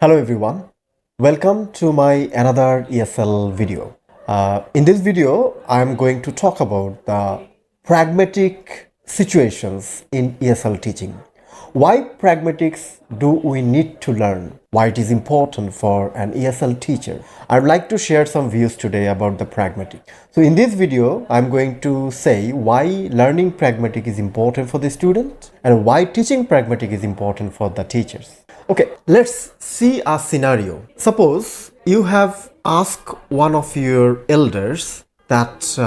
Hello everyone, welcome to my another ESL video. In this video, I'm going to talk about the pragmatic situations in ESL teaching. Why pragmatics do we need to learn? Why it is important for an ESL teacher? I'd like to share some views today about the pragmatic. So in this video, I'm going to say why learning pragmatic is important for the student and why teaching pragmatic is important for the teachers. Okay, let's see a scenario. Suppose you have asked one of your elders that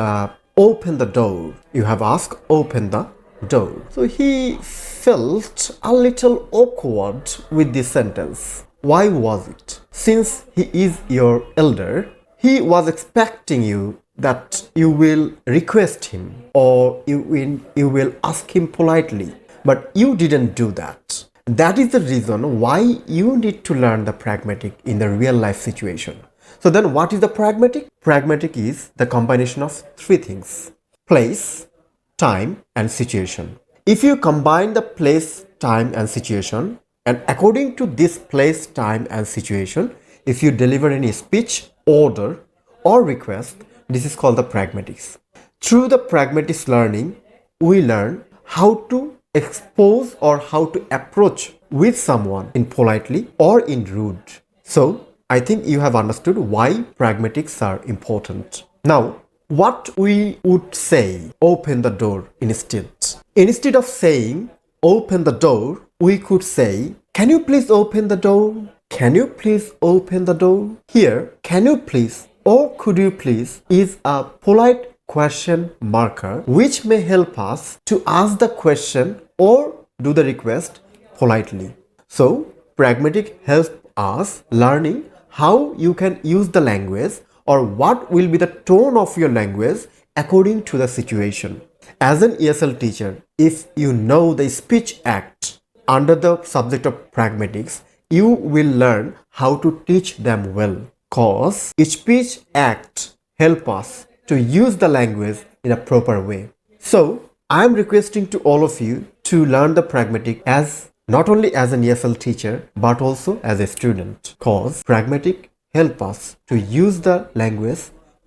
open the door. You have asked open the door. So he felt a little awkward with this sentence. Why was it? Since he is your elder, he was expecting you that you will request him or you will ask him politely, but you didn't do that. That is the reason why you need to learn the pragmatic in the real life situation. So then what is the pragmatic? Pragmatic is the combination of three things: place, time, and situation. If you combine the place, time, and situation, and according to this place, time, and situation, if you deliver any speech, order, or request, this is called the pragmatics. Through the pragmatics learning, we learn how to expose or how to approach with someone in politely or in rude. So I think you have understood why pragmatics are important. Now, what we would say, open the door instead. Instead of saying open the door, we could say, can you please open the door? Can you please open the door? Here, can you please or could you please is a polite question marker which may help us to ask the question or do the request politely. So pragmatic helps us learning how you can use the language or what will be the tone of your language according to the situation. As an ESL teacher, if you know the speech act under the subject of pragmatics, you will learn how to teach them well, cause each speech act help us to use the language in a proper way. So I am requesting to all of you to learn the pragmatic as not only as an ESL teacher but also as a student, cause pragmatic help us to use the language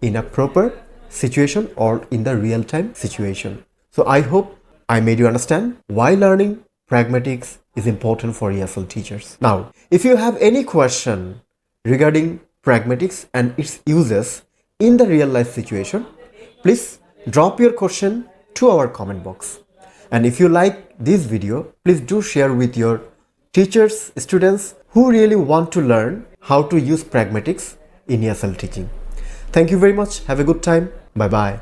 in a proper situation or in the real-time situation. So I hope I made you understand why learning pragmatics is important for ESL teachers. Now, if you have any question regarding pragmatics and its uses in the real life situation, please drop your question to our comment box. And if you like this video, please do share with your teachers, students who really want to learn how to use pragmatics in ESL teaching. Thank you very much. Have a good time. Bye bye.